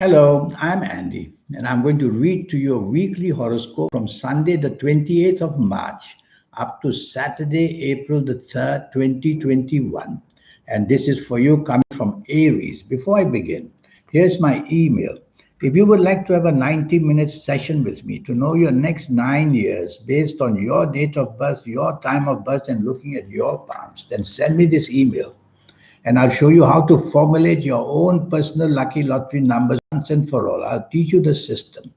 Hello, I'm Andy, and I'm going to read to you a weekly horoscope from Sunday, the 28th of March, up to Saturday, April the 3rd, 2021. And this is for you coming from Aries. Before I begin, here's my email. If you would like to have a 90-minute session with me to know your next 9 years based on your date of birth, your time of birth, and looking at your palms, then send me this email and I'll show you how to formulate your own personal lucky lottery numbers once and for all. I'll teach you the system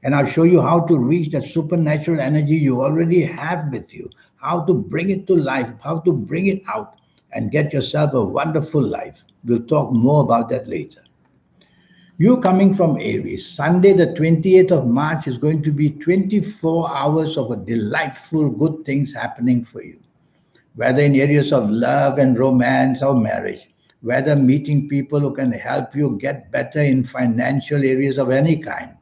and I'll show you how to reach that supernatural energy you already have with you, how to bring it to life, how to bring it out and get yourself a wonderful life. We'll talk more about that later. You coming from Aries, Sunday the 28th of March is going to be 24 hours of a delightful good things happening for you, whether in areas of love and romance or marriage, whether meeting people who can help you get better in financial areas of any kind,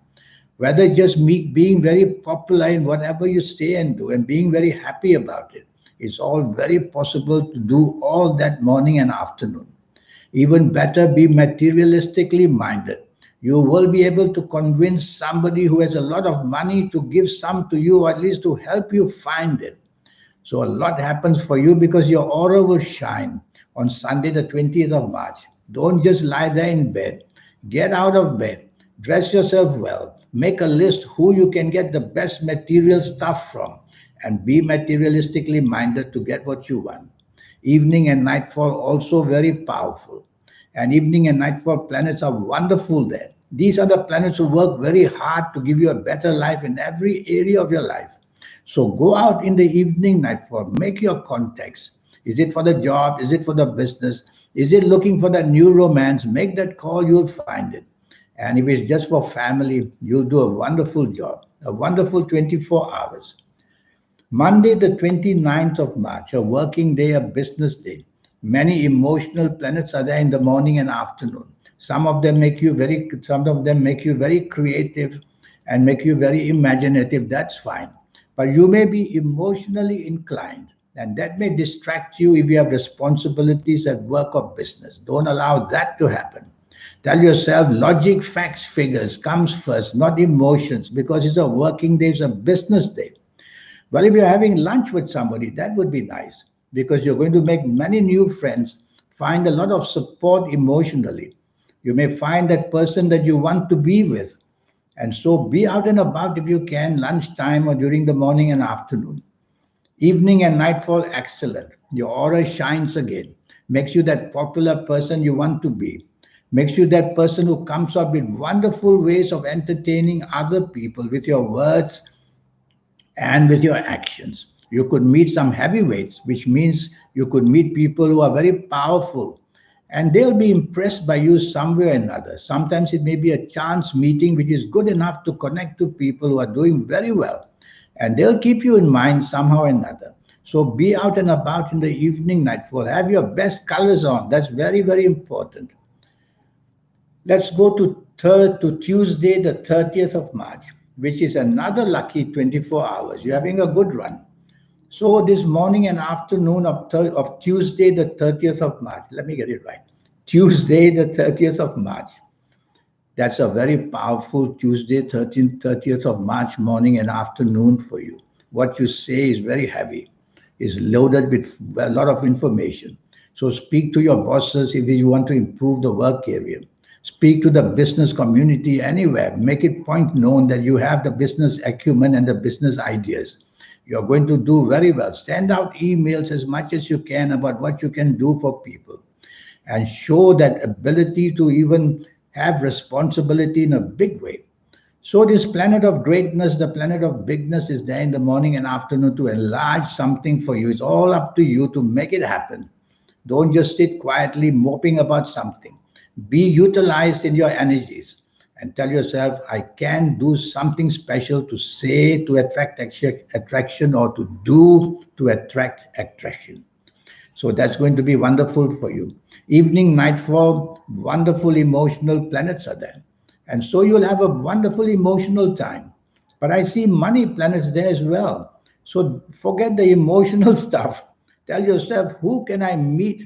whether just being very popular in whatever you say and do and being very happy about it. It's all very possible to do all that morning and afternoon. Even better, be materialistically minded. You will be able to convince somebody who has a lot of money to give some to you, or at least to help you find it. So a lot happens for you because your aura will shine on Sunday, the 20th of March. Don't just lie there in bed. Get out of bed. Dress yourself well. Make a list who you can get the best material stuff from and be materialistically minded to get what you want. Evening and nightfall also very powerful. And evening and nightfall planets are wonderful there. These are the planets who work very hard to give you a better life in every area of your life. So go out in the evening nightfall, make your contacts. Is it for the job? Is it for the business? Is it looking for that new romance? Make that call, you'll find it. And if it's just for family, you'll do a wonderful job, a wonderful 24 hours. Monday, the 29th of March, a working day, a business day. Many emotional planets are there in the morning and afternoon. Some of them make you very creative and make you very imaginative. That's fine. But you may be emotionally inclined, and that may distract you if you have responsibilities at work or business. Don't allow that to happen. Tell yourself logic, facts, figures comes first, not emotions, because it's a working day, it's a business day. Well, if you're having lunch with somebody, that would be nice because you're going to make many new friends, find a lot of support emotionally. You may find that person that you want to be with. And so be out and about if you can, lunchtime or during the morning and afternoon. Evening and nightfall, excellent. Your aura shines again, makes you that popular person you want to be, makes you that person who comes up with wonderful ways of entertaining other people with your words and with your actions. You could meet some heavyweights, which means you could meet people who are very powerful and they'll be impressed by you some way or another. Sometimes it may be a chance meeting which is good enough to connect to people who are doing very well and they'll keep you in mind somehow or another. So be out and about in the evening nightfall. Have your best colors on. That's very, very important. Let's go to Tuesday, the 30th of March, which is another lucky 24 hours. You're having a good run. So this morning and afternoon of Tuesday, the 30th of March, let me get it right. Tuesday, the 30th of March. That's a very powerful Tuesday, 30th of March morning and afternoon for you. What you say is very heavy, is loaded with a lot of information. So speak to your bosses if you want to improve the work area. Speak to the business community anywhere. Make it point known that you have the business acumen and the business ideas. You're going to do very well. Send out emails as much as you can about what you can do for people and show that ability to even have responsibility in a big way. So, this planet of greatness, the planet of bigness, is there in the morning and afternoon to enlarge something for you. It's all up to you to make it happen. Don't just sit quietly moping about something. Be utilized in your energies and tell yourself, I can do something special to say to attract attraction or to do to attract attraction. So that's going to be wonderful for you. Evening, nightfall, wonderful emotional planets are there. And so you'll have a wonderful emotional time. But I see money planets there as well. So forget the emotional stuff. Tell yourself, who can I meet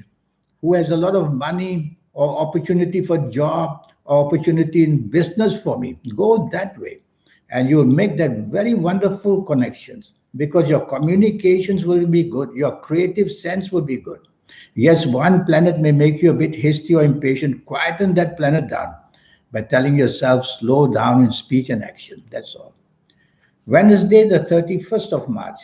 who has a lot of money or opportunity for job opportunity in business for me. Go that way. And you'll make that very wonderful connections because your communications will be good, your creative sense will be good. Yes, one planet may make you a bit hasty or impatient. Quieten that planet down by telling yourself, slow down in speech and action. That's all. Wednesday, the 31st of March.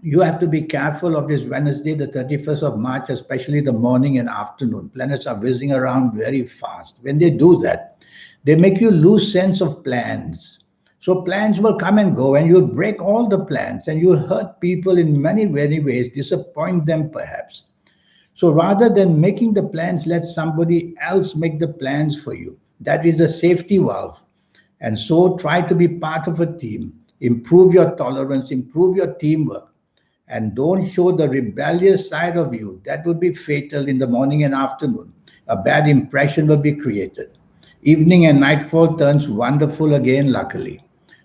You have to be careful of this Wednesday, the 31st of March, especially the morning and afternoon. Planets are whizzing around very fast. When they do that, they make you lose sense of plans. So plans will come and go, and you'll break all the plans, and you'll hurt people in many, many ways, disappoint them perhaps. So rather than making the plans, let somebody else make the plans for you. That is a safety valve. And so try to be part of a team. Improve your tolerance, improve your teamwork, and don't show the rebellious side of you. That would be fatal in the morning and afternoon. A bad impression will be created. Evening and nightfall turns wonderful again, luckily.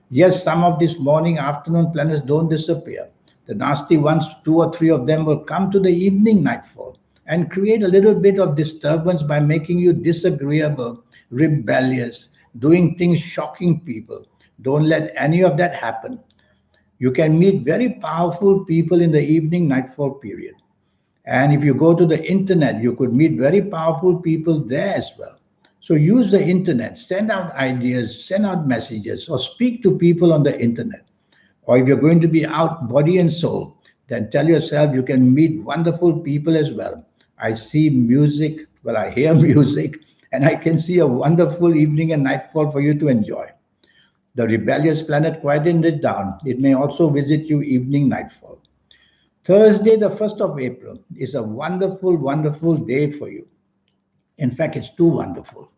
Yes, some of these morning afternoon planets don't disappear. The nasty ones, two or three of them, will come to the evening nightfall and create a little bit of disturbance by making you disagreeable, rebellious, doing things shocking people. Don't let any of that happen. You can meet very powerful people in the evening nightfall period. And if you go to the internet, you could meet very powerful people there as well. So use the internet, send out ideas, send out messages, or speak to people on the internet. Or if you're going to be out body and soul, then tell yourself you can meet wonderful people as well. I see music, well, I hear music, and I can see a wonderful evening and nightfall for you to enjoy. The rebellious planet quietened it down. It may also visit you evening nightfall. Thursday, the 1st of April, is a wonderful, wonderful day for you. In fact, it's too wonderful.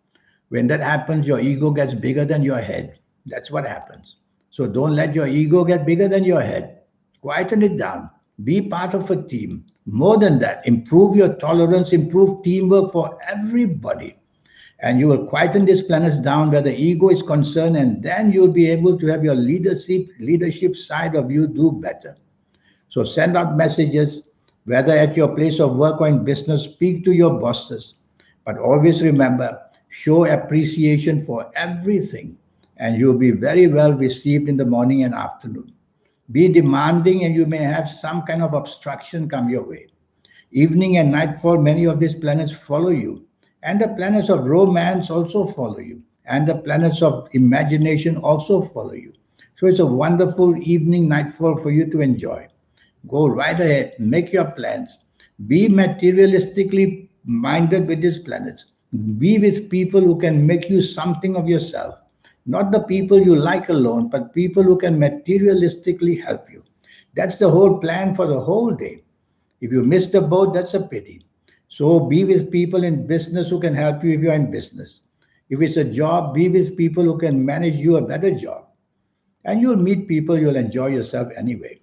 When that happens, your ego gets bigger than your head. That's what happens. So don't let your ego get bigger than your head. Quieten it down. Be part of a team. More than that, improve your tolerance, improve teamwork for everybody. And you will quieten these planets down where the ego is concerned, and then you'll be able to have your leadership side of you do better. So send out messages, whether at your place of work or in business, speak to your bosses. But always remember, show appreciation for everything, and you'll be very well received in the morning and afternoon. Be demanding, and you may have some kind of obstruction come your way. Evening and nightfall, many of these planets follow you. And the planets of romance also follow you. And the planets of imagination also follow you. So it's a wonderful evening, nightfall for you to enjoy. Go right ahead, make your plans. Be materialistically minded with these planets. Be with people who can make you something of yourself. Not the people you like alone, but people who can materialistically help you. That's the whole plan for the whole day. If you miss the boat, that's a pity. So be with people in business who can help you if you're in business. If it's a job, be with people who can manage you a better job. And you'll meet people, you'll enjoy yourself anyway.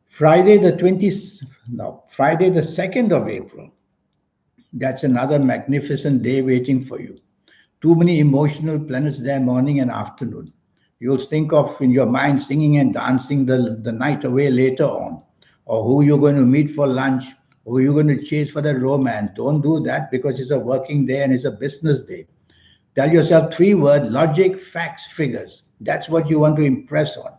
Friday the 20th, no, Friday the 2nd of April. That's another magnificent day waiting for you. Too many emotional planets there, morning and afternoon. You'll think of in your mind singing and dancing the night away later on, or who you're going to meet for lunch, who you're going to chase for the romance. Don't do that because it's a working day and it's a business day. Tell yourself three words: logic, facts, figures. That's what you want to impress on.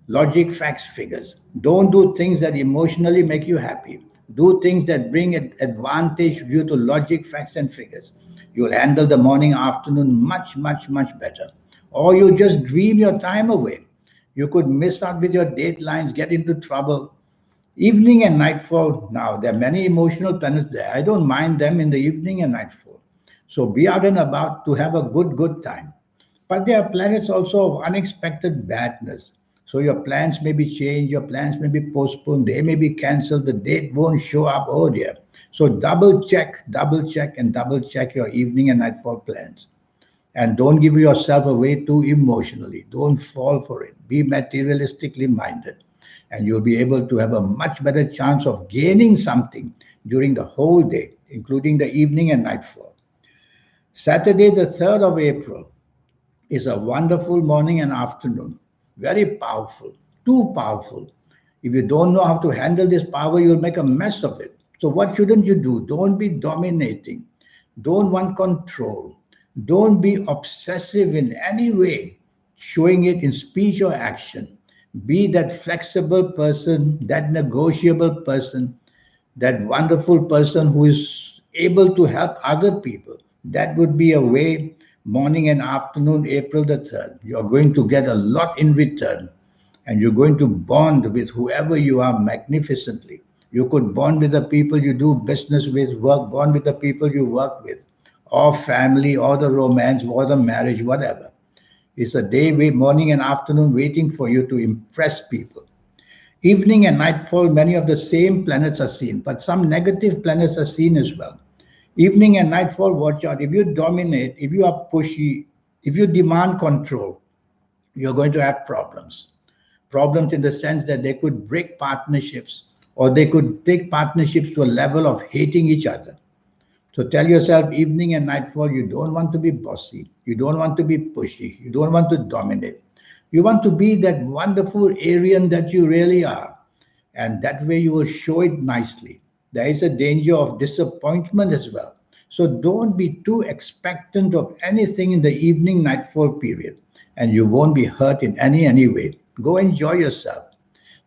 Logic, facts, figures. Don't do things that emotionally make you happy. Do things that bring advantage due to logic, facts, and figures. You'll handle the morning, afternoon much, much, much better. Or you just dream your time away. You could miss out with your deadlines, get into trouble. Evening and nightfall, now there are many emotional planets there. I don't mind them in the evening and nightfall. So be out and about to have a good time. But there are planets also of unexpected badness. So your plans may be changed, your plans may be postponed, they may be cancelled, the date won't show up. Oh dear. So double check, and double check your evening and nightfall plans. And don't give yourself away too emotionally. Don't fall for it. Be materialistically minded. And you'll be able to have a much better chance of gaining something during the whole day, including the evening and nightfall. Saturday, the 3rd of April, is a wonderful morning and afternoon. Very powerful, too powerful. If you don't know how to handle this power, you'll make a mess of it. So what shouldn't you do? Don't be dominating. Don't want control. Don't be obsessive in any way, showing it in speech or action. Be that flexible person, that negotiable person, that wonderful person who is able to help other people. That would be a way, morning and afternoon, April the 3rd. You're going to get a lot in return, and you're going to bond with whoever you are magnificently. You could bond with the people you do business with, bond with the people you work with, or family, or the romance, or the marriage, whatever. It's a day, morning and afternoon, waiting for you to impress people. Evening and nightfall, many of the same planets are seen, but some negative planets are seen as well. Evening and nightfall, watch out. If you dominate, if you are pushy, if you demand control, you're going to have problems. Problems in the sense that they could break partnerships, or they could take partnerships to a level of hating each other. So tell yourself, evening and nightfall, you don't want to be bossy. You don't want to be pushy. You don't want to dominate. You want to be that wonderful Aryan that you really are. And that way you will show it nicely. There is a danger of disappointment as well. So don't be too expectant of anything in the evening nightfall period, and you won't be hurt in any way. Go enjoy yourself.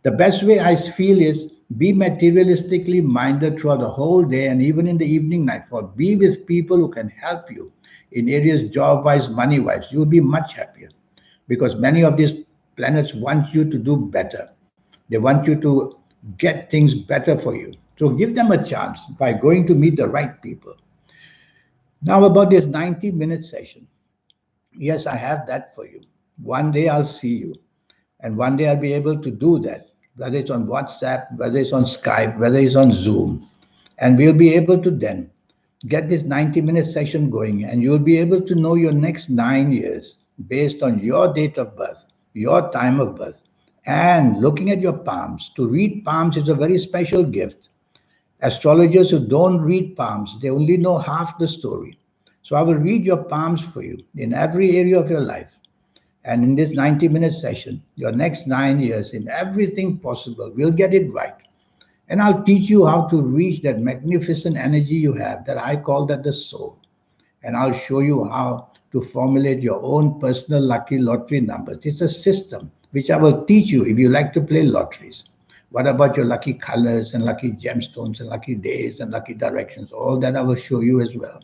The best way I feel is be materialistically minded throughout the whole day and even in the evening nightfall. Be with people who can help you in areas job wise, money wise. You'll be much happier because many of these planets want you to do better. They want you to get things better for you. So give them a chance by going to meet the right people. Now, about this 90-minute session. Yes, I have that for you. One day I'll see you. And one day I'll be able to do that, whether it's on WhatsApp, whether it's on Skype, whether it's on Zoom. And we'll be able to then get this 90-minute session going, and you'll be able to know your next 9 years based on your date of birth, your time of birth, and looking at your palms. To read palms is a very special gift. Astrologers who don't read palms, they only know half the story. So I will read your palms for you in every area of your life. And in this 90-minute session, your next 9 years, in everything possible, we'll get it right. And I'll teach you how to reach that magnificent energy you have, that I call that the soul. And I'll show you how to formulate your own personal lucky lottery numbers. It's a system which I will teach you if you like to play lotteries. What about your lucky colors and lucky gemstones and lucky days and lucky directions? All that I will show you as well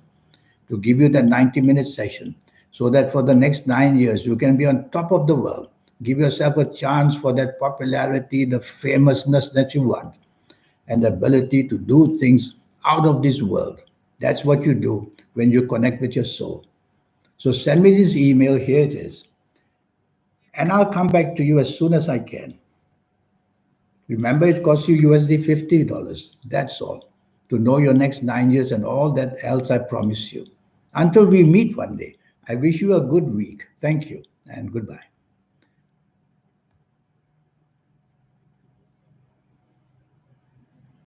to give you that 90-minute session so that for the next 9 years, you can be on top of the world. Give yourself a chance for that popularity, the famousness that you want, and the ability to do things out of this world. That's what you do when you connect with your soul. So send me this email, here it is, and I'll come back to you as soon as I can. Remember, it costs you USD $50. That's all. To know your next 9 years and all that else I promise you. Until we meet one day, I wish you a good week. Thank you and goodbye.